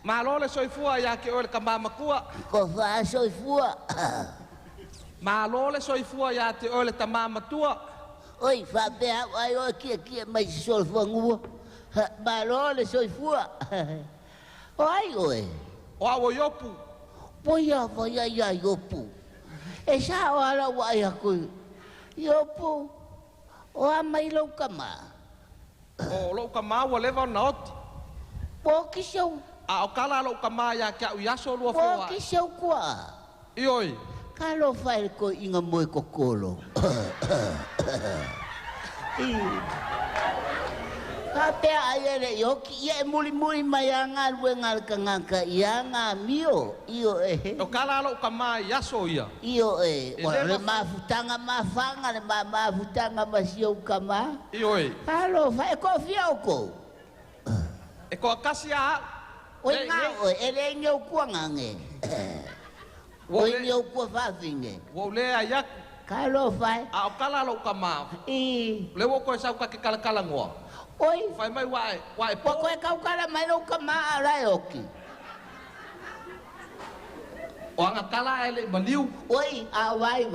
Malo le soifua ya ke o le kamama kua. Ko fa soifua. Malo le soifua ya te o le tamama tua. Oi, fa be ai o kia mai soifua ngua. Malo le soifua. Oi oi. O awo yopu. Voia ya yopu. E sa wala wa ya ku. Yopu. O mai lo kama. O lo kama wa leva na oti. Po ki show. A o kala lo kama ya ke u yaso lo Po fo. ki show kwa. Ioi. Kalo fai ko inga moi kokolo. Kape ayere yoki ye muli mayanga luengal kangaka yanga mio iyo O kala lo kama yaso ia. iyo wale mafutanga mafanga le mafutanga masio kama Ioi. kalo fa ko fioko E ko kasi a. o nga ele nyo kuangange o nyo ku fa vinge Wo le ayak. kalo fa A o kala lo kama. Le wo ko sa ka ke kala kala ngoa. oi Fai mai wa po ko ka kala mai lo kama ala yoki o anga kala ele maliu. oi a vai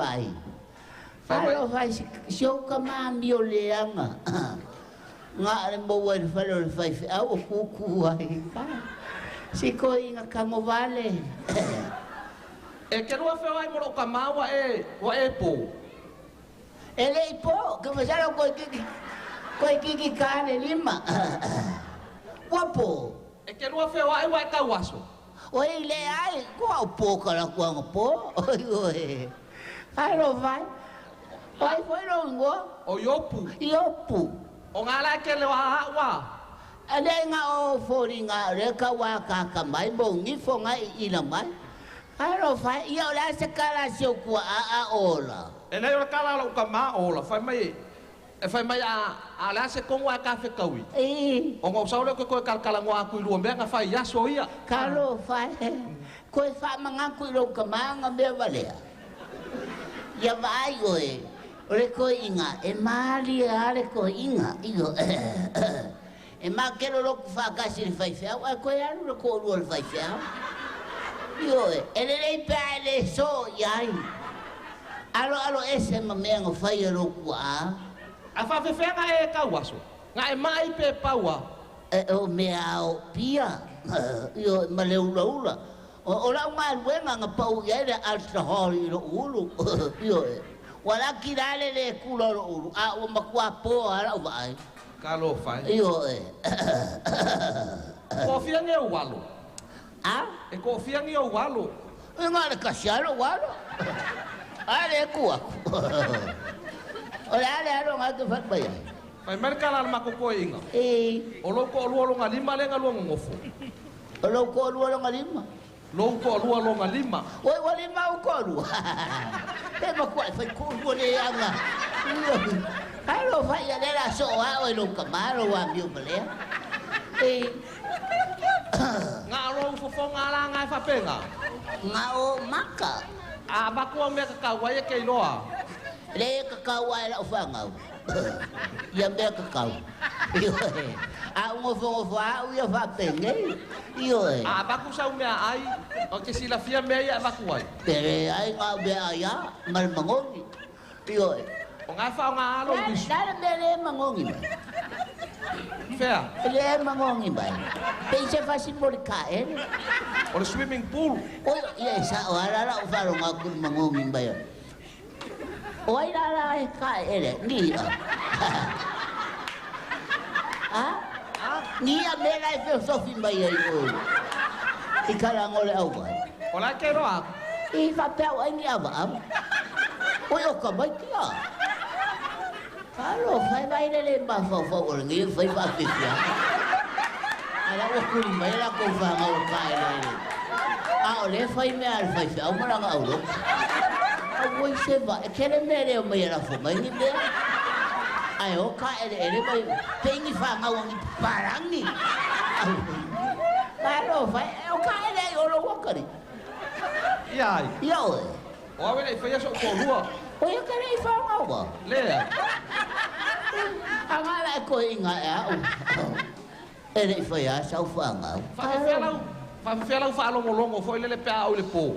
falo fai show kama mio leanga nga le mo wa falo fai au kuku ai si ko inga kamo vale E ke rua fe ai mo kama wa e po. ele po que me sale ko kiki kane lima wapo E ke rua fe ai wa ka waso. oi le ai ko po kala ko po oi falo vai oi foi longo O yopu. yopu O ngala ke le wa. ale nga o fori nga reka wa ka mai bo ngi fo nga ina mai alo fa ia la se kala se ku a ola E nei o kala lo kama o la fai mai. E fai mai a la se kon wa ka fe kawi. O ngo saule ko kala ngoa ku lu mbe nga fai yaso ia. kalo fa ko fa manga ku lo kama nga be vale ya vai oi ore ko inga e mali ale ko inga iyo e ma kero lo fa ka si fai fa ko ya lo ko lo fai fa yo ele le pale so yai alo ese mamengo fai lo kwa A fa fe fe nga e ka waso. Nga e mai pe paua. o meao pia yo maleula o la nga luenga nga pau ya de alcohol lo ulu yo wala kirale le kulo lo ulu a o makua po ala vai Kalo fai. yo Ko fia nge o walo. a E ko fia nge o walo. nga le kasialo walo ale kuwa Ora ale alo nga tu fat baya Fai mai kala ma ko ko inga. O lo ko lu lo nga lima le nga lu ngofo. lo ko lu nga lima Lo ko lu lo nga lima. oi wali mau ko lu e ma kwa fai ko lu le anga Halo fai ya la so a o lo kamaro wa mi male Nga lo fo fo nga la nga fa penga. nga o maka A ba ko me ka wa ye ke loa. le ka ka wa la fa nga ya me ka ka a ngo fo a u ya fa penge yo A ba ku sa me ai. O ke si la fia me ya ba ku ai. pero ai nga be aya mal mangongi yo O nga fa nga lo bis. dale me le mangongi Fea. le mangongi ba pense fa simbolika O le swimming pool. oi ya sa ora la fa lo nga ku mangongi ba yo oi la ka ni ni a me la filosofi ba yo ikala ngole au ba O la ke roa. I fa pe au ni ava oi o ka ba kia Halo, fai vai le ba fa fa o ngi fai ba pia. Ala o ku mai la ko fa nga o ka ele. A o le fai me al fai fa o mara nga o. A voi se va, e kele me le o mai la fo mai ni be. Ai o ka ele mai pengi fa nga o ni parangi. Halo, fai o ka ele o lo wakari. Ia ai. Yo. O ave le fai so ko lua. O yo ka le fa nga o. Le. Angala ko inga ya. Ele foi a sau fanga. Whawhialau whaalongolongo fo ilele pea au le pō.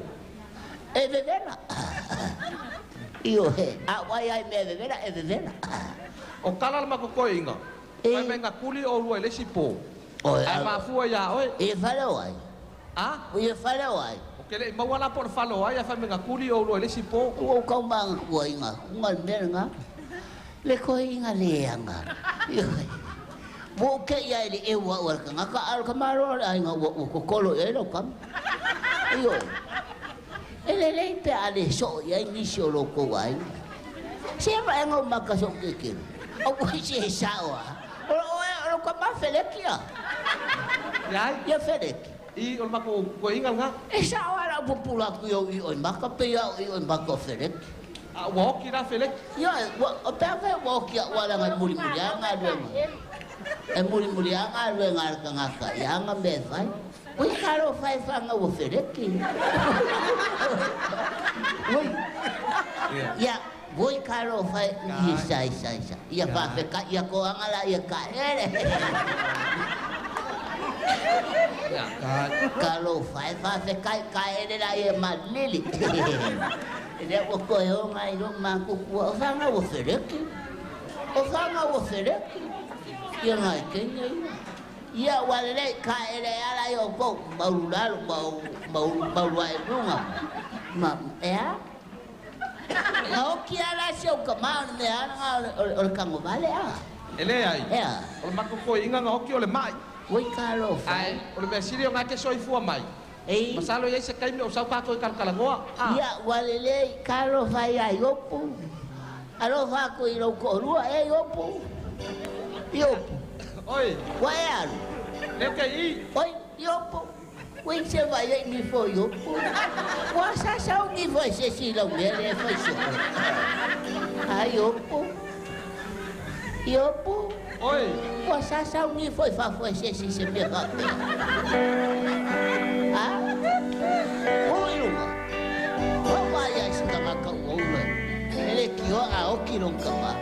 E vevena. Io he, a wai ai me vevena, e vevena. O kala le makoko inga. Wai menga kuli o rua ele si pō. Ai mafua ia oe. E whale wai. Ha? E whale wai. O kele mawala po le whalo ai a whai menga kuli o rua ele si pō. O kau manga kua inga, unga merenga. Le koe inga leanga. Io he. Mo ke ia ele e wa wa ka ngaka al kamaro ai nga wo ko kolo e lo kam. Io. Ele le pe ale so ia ni so lo ko wai. Se va ngo maka so ke ke. O ko se sawa. O ko ma feleki ya. Ya feleki. I o mako ko inga nga. E sawa la popula ku yo i o maka pe ya i o maka feleki. A wo ki na feleki. Ya o pe va wo ki wala nga muri muri nga do. E muri muri anga lue ngaka ngaka yanga me fai. Ui karo fai fanga wo fereki. Ui. Ya, ui karo fai isa. Ya fa feka ya ko anga la ya ka ere. Ya karo fai fa feka ka ere la ya malili. Ele wo ko yo ngai ro ma ku ko fanga wo fereki. O fanga wo fereki. Ia ngai kenya ia wale ka ele ala yo ko baulal bau ai runga ma ya no ki ala se o kama me ana o kango vale a ele ai ya o mako ko inga nga hoki o le mai oi kalo ai o le besiri o ngake soi fua mai ei masalo ye se kai me o sau ka ko kalkalangoa ia wale le kalo vai ai opu alo va ko iro ko rua e opu Yopo. Oi. Waiaru. Leke i. Oi, Yopo. Oi, você vai aí me foi Yopo. Wasa sao me foi se si lo mere foi so. Ai Yopo. Yopo. Oi. Wasa sao me foi fa foi se me va. Ah? Oi, Luma. Vai aí se tama ka oula. Ele que o a o que não cama.